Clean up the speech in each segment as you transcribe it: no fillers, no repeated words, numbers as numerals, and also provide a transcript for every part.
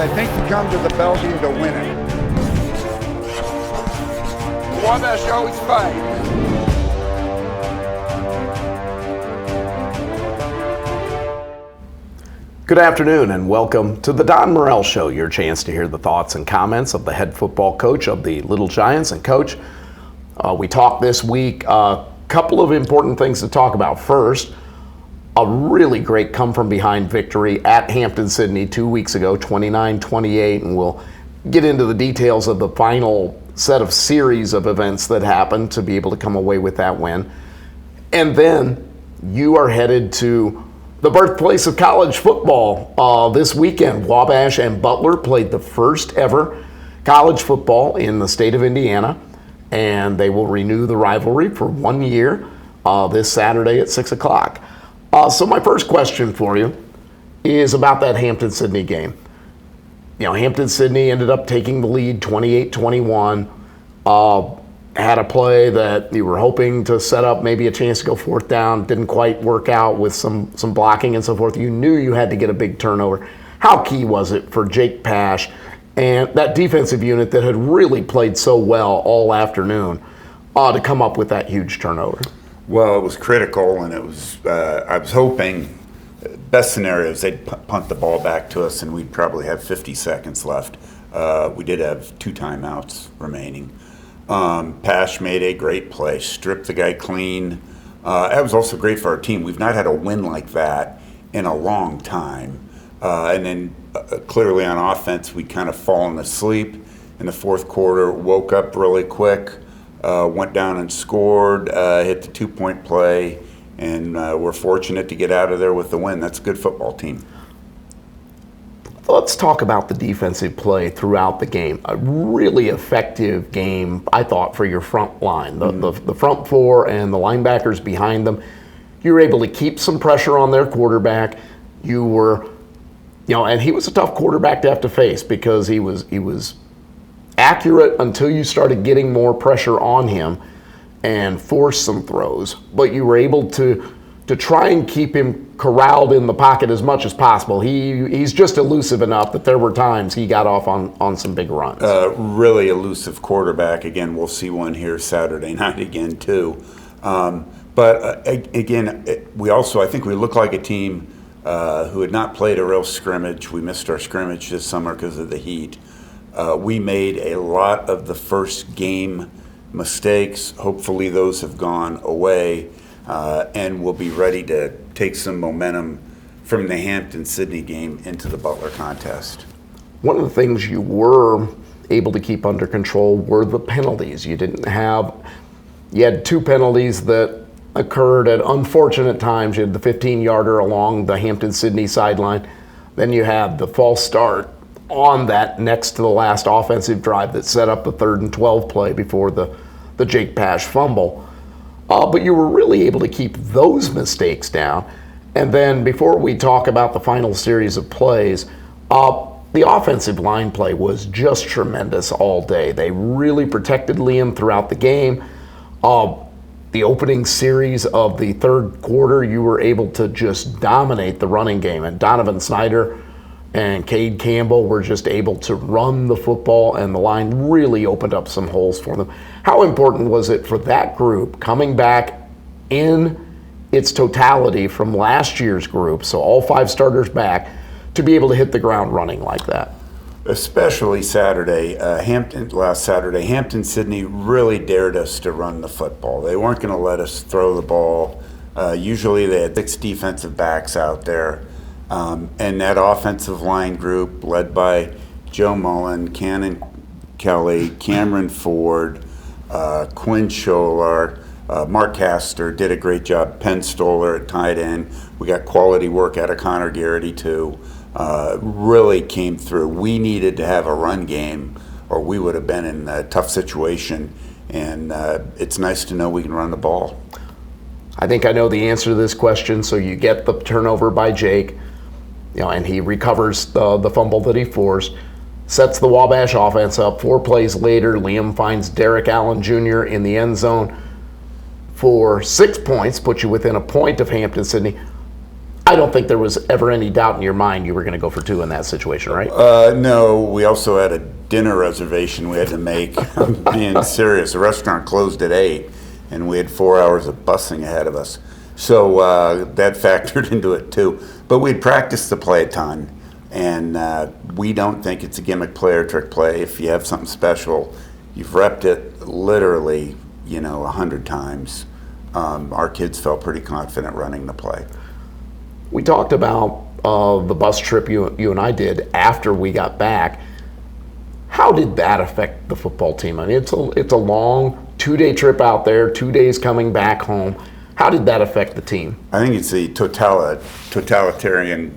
I think you come to the Belgium to win it. Wabash always fight. Good afternoon and welcome to the Don Morel Show, your chance to hear the thoughts and comments of the head football coach of the Little Giants. And Coach, we talked this week, a couple of important things to talk about. First, a really great come-from-behind victory at Hampden-Sydney 2 weeks ago, 29-28, and we'll get into the details of the final set of series of events that happened to be able to come away with that win. And then you are headed to the birthplace of college football this weekend. Wabash and Butler played the first ever college football in the state of Indiana, and they will renew the rivalry for 1 year this Saturday at 6 o'clock. So my first question for you is about that Hampden-Sydney game. You know, Hampden-Sydney ended up taking the lead 28-21. Had a play that you were hoping to set up maybe a chance to go fourth down. Didn't quite work out with some blocking and so forth. You knew you had to get a big turnover. How key was it for Jake Pash and that defensive unit that had really played so well all afternoon to come up with that huge turnover? Well, it was critical, and it was. I was hoping, best scenario is they'd punt the ball back to us, and we'd probably have 50 seconds left. We did have 2 timeouts remaining. Pash made a great play, stripped the guy clean. That was also great for our team. We've not had a win like that in a long time. And then clearly on offense, we'd kind of fallen asleep in the fourth quarter, woke up really quick. Went down and scored, hit the 2-point play, and we're fortunate to get out of there with the win. That's a good football team. Let's talk about the defensive play throughout the game. A really effective game, I thought, for your front line. The front four and the linebackers behind them. You were able to keep some pressure on their quarterback. You were, and he was a tough quarterback to have to face because he was accurate until you started getting more pressure on him and force some throws. But you were able to try and keep him corralled in the pocket as much as possible. He's just elusive enough that there were times he got off on some big runs. Really elusive quarterback. Again, we'll see one here Saturday night again too. But again, I think we look like a team who had not played a real scrimmage. We missed our scrimmage this summer because of the heat. We made a lot of the first game mistakes. Hopefully those have gone away, and we'll be ready to take some momentum from the Hampden-Sydney game into the Butler contest. One of the things you were able to keep under control were the penalties. You had 2 penalties that occurred at unfortunate times. You had the 15-yarder along the Hampden-Sydney sideline. Then you had the false start on that next to the last offensive drive that set up the 3rd and 12 play before the Jake Pash fumble. But you were really able to keep those mistakes down. And then before we talk about the final series of plays, the offensive line play was just tremendous all day. They really protected Liam throughout the game. The opening series of the third quarter, you were able to just dominate the running game. And Donovan Snyder and Cade Campbell were just able to run the football, and the line really opened up some holes for them. How important was it for that group coming back in its totality from last year's group, so all 5 starters back, to be able to hit the ground running like that? Especially Saturday, last Saturday, Hampden-Sydney really dared us to run the football. They weren't going to let us throw the ball. Usually they had 6 defensive backs out there. And that offensive line group led by Joe Mullen, Cannon Kelly, Cameron Ford, Quinn Scholar, Mark Castor did a great job. Penn Stoller at tight end. We got quality work out of Connor Garrity too. Really came through. We needed to have a run game or we would have been in a tough situation. And it's nice to know we can run the ball. I think I know the answer to this question. So you get the turnover by Jake, and he recovers the fumble that he forced, sets the Wabash offense up. 4 plays later, Liam finds Derek Allen Jr. in the end zone for 6 points, puts you within a point of Hampden-Sydney. I don't think there was ever any doubt in your mind you were going to go for 2 in that situation, right? No, we also had a dinner reservation we had to make. I'm being serious. The restaurant closed at 8, and we had 4 hours of busing ahead of us. So that factored into it too. But we'd practiced the play a ton, and we don't think it's a gimmick play or trick play. If you have something special, you've repped it literally, 100 times. Our kids felt pretty confident running the play. We talked about the bus trip you and I did after we got back. How did that affect the football team? I mean, it's a long 2-day trip out there, 2 days coming back home. How did that affect the team? I think it's the totalitarian,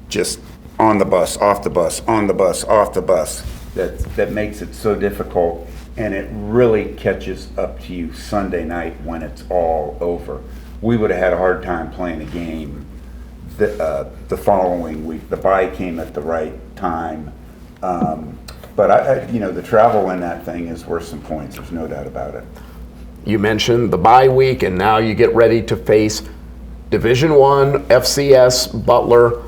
just on the bus, off the bus, on the bus, off the bus, that makes it so difficult, and it really catches up to you Sunday night when it's all over. We would have had a hard time playing a game the following week. The bye came at the right time. But the travel in that thing is worth some points. There's no doubt about it. You mentioned the bye week, and now you get ready to face Division I, FCS, Butler.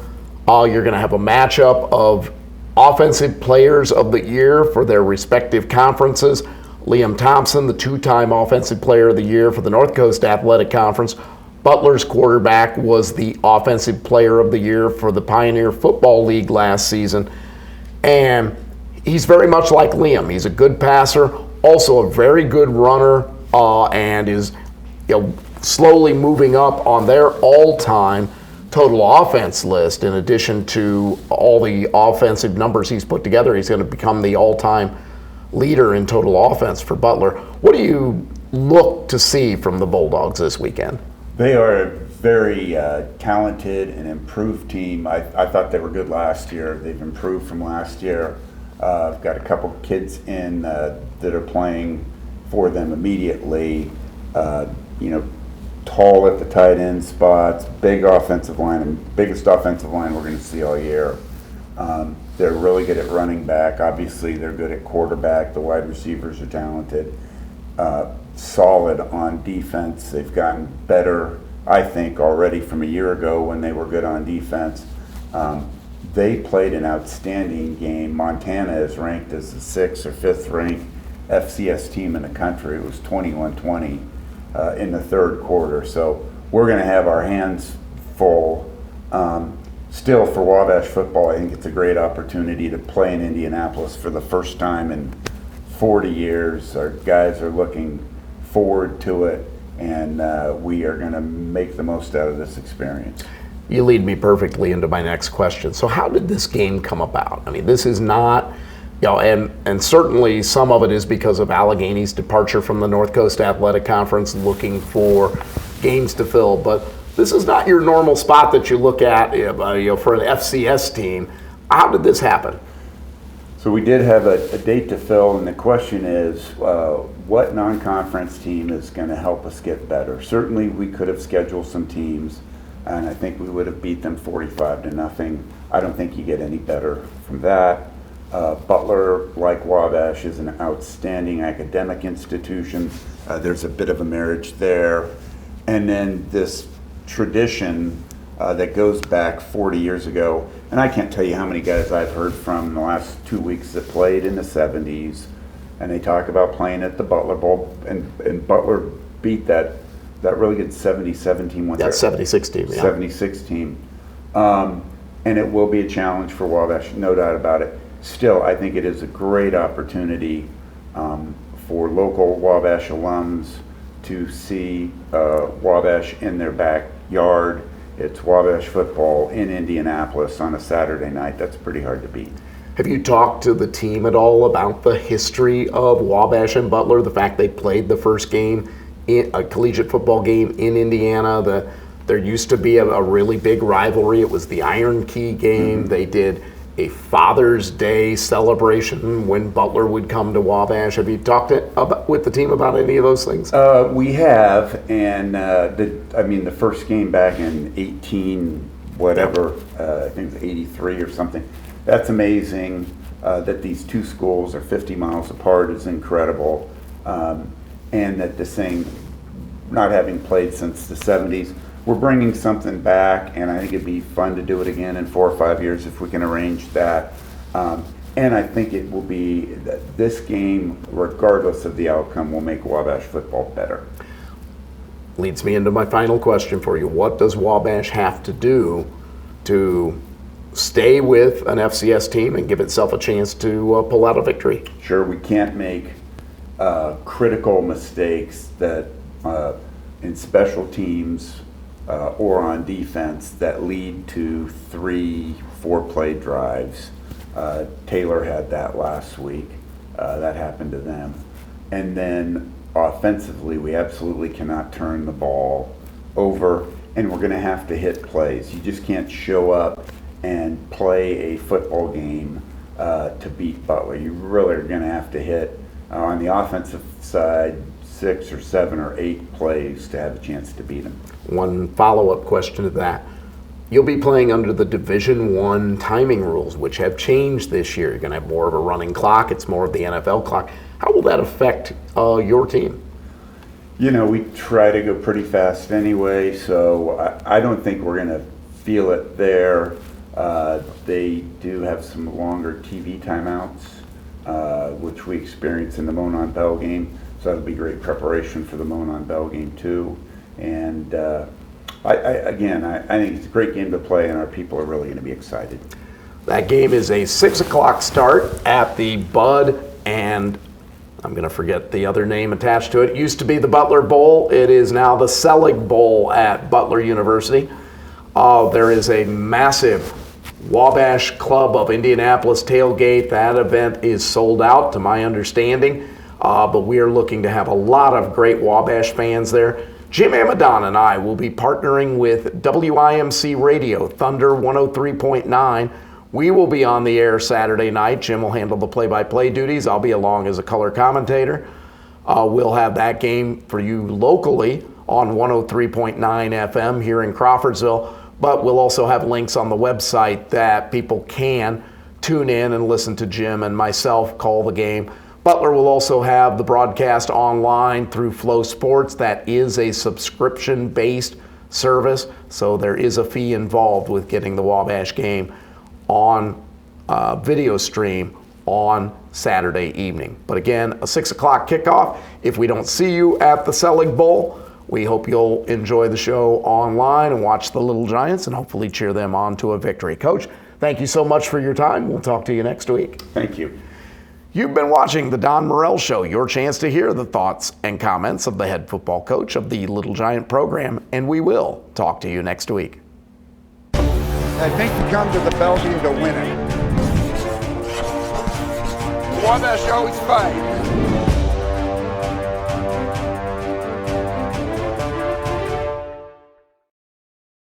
You're going to have a matchup of offensive players of the year for their respective conferences. Liam Thompson, the 2-time Offensive Player of the Year for the North Coast Athletic Conference. Butler's quarterback was the Offensive Player of the Year for the Pioneer Football League last season. And he's very much like Liam. He's a good passer, also a very good runner, and is slowly moving up on their all-time total offense list. In addition to all the offensive numbers he's put together, he's going to become the all-time leader in total offense for Butler. What do you look to see from the Bulldogs this weekend? They are a very talented and improved team. I thought they were good last year. They've improved from last year. I've got a couple kids in that are playing for them immediately. Tall at the tight end spots, big offensive line, and biggest offensive line we're going to see all year. They're really good at running back. Obviously, they're good at quarterback. The wide receivers are talented. Solid on defense. They've gotten better, I think, already from a year ago when they were good on defense. They played an outstanding game. Montana is ranked as the 6th or 5th ranked FCS team in the country. It was 21-20 in the third quarter. So we're going to have our hands full. Still, for Wabash football, I think it's a great opportunity to play in Indianapolis for the first time in 40 years. Our guys are looking forward to it, and we are going to make the most out of this experience. You lead me perfectly into my next question. So how did this game come about? I mean, this is not, and certainly some of it is because of Allegheny's departure from the North Coast Athletic Conference, looking for games to fill, but this is not your normal spot that you look at for an FCS team. How did this happen? So we did have a date to fill, and the question is, what non-conference team is going to help us get better? Certainly we could have scheduled some teams, and I think we would have beat them 45-0. I don't think you get any better from that. Butler, like Wabash, is an outstanding academic institution. There's a bit of a marriage there. And then this tradition that goes back 40 years ago, and I can't tell you how many guys I've heard from in the last 2 weeks that played in the 70s, and they talk about playing at the Butler Bowl, and Butler beat that really good 77 team. That 76 team, yeah. 76 team. And it will be a challenge for Wabash, no doubt about it. Still, I think it is a great opportunity for local Wabash alums to see Wabash in their backyard. It's Wabash football in Indianapolis on a Saturday night. That's pretty hard to beat. Have you talked to the team at all about the history of Wabash and Butler, the fact they played the first game, a collegiate football game in Indiana? There used to be a really big rivalry. It was the Iron Key game. Mm-hmm. They did a Father's Day celebration when Butler would come to Wabash. Have you talked with the team about any of those things? We have, and the first game back in 18 whatever, I think it was 83 or something. That's amazing. That these two schools are 50 miles apart is incredible, and that this thing, not having played since the 70s, we're bringing something back, and I think it'd be fun to do it again in 4 or 5 years if we can arrange that. And I think it will be that this game, regardless of the outcome, will make Wabash football better. Leads me into my final question for you. What does Wabash have to do to stay with an FCS team and give itself a chance to pull out a victory? Sure, we can't make critical mistakes that in special teams or on defense that lead to 3-4 play drives. Taylor had that last week. That happened to them. And then offensively, we absolutely cannot turn the ball over, and we're going to have to hit plays. You just can't show up and play a football game to beat Butler. You really are going to have to hit, on the offensive side, 6 or 7 or 8 plays to have a chance to beat them. One follow-up question to that. You'll be playing under the Division I timing rules, which have changed this year. You're going to have more of a running clock. It's more of the NFL clock. How will that affect your team? You know, we try to go pretty fast anyway, so I don't think we're going to feel it there. They do have some longer TV timeouts, which we experienced in the Monon Bell game, so that'll be great preparation for the Monon Bell game too. And I think it's a great game to play, and our people are really going to be excited. That game is a 6 o'clock start at the Bud, and I'm going to forget the other name attached to it. It used to be the Butler Bowl. It is now the Selig Bowl at Butler University. There is a massive Wabash Club of Indianapolis tailgate. That event is sold out, to my understanding, but we are looking to have a lot of great Wabash fans there. Jim Amadon and I will be partnering with WIMC Radio, Thunder 103.9. We will be on the air Saturday night. Jim will handle the play-by-play duties. I'll be along as a color commentator. We'll have that game for you locally on 103.9 FM here in Crawfordsville, but we'll also have links on the website that people can tune in and listen to Jim and myself call the game. Butler will also have the broadcast online through Flow Sports. That is a subscription-based service, so there is a fee involved with getting the Wabash game on video stream on Saturday evening. But again, a 6 o'clock kickoff. If we don't see you at the Selig Bowl, we hope you'll enjoy the show online and watch the Little Giants and hopefully cheer them on to a victory. Coach, thank you so much for your time. We'll talk to you next week. Thank you. You've been watching The Don Morel Show, your chance to hear the thoughts and comments of the head football coach of the Little Giant program, and we will talk to you next week. I think you come to the Belgium to win it. Wabash always fight.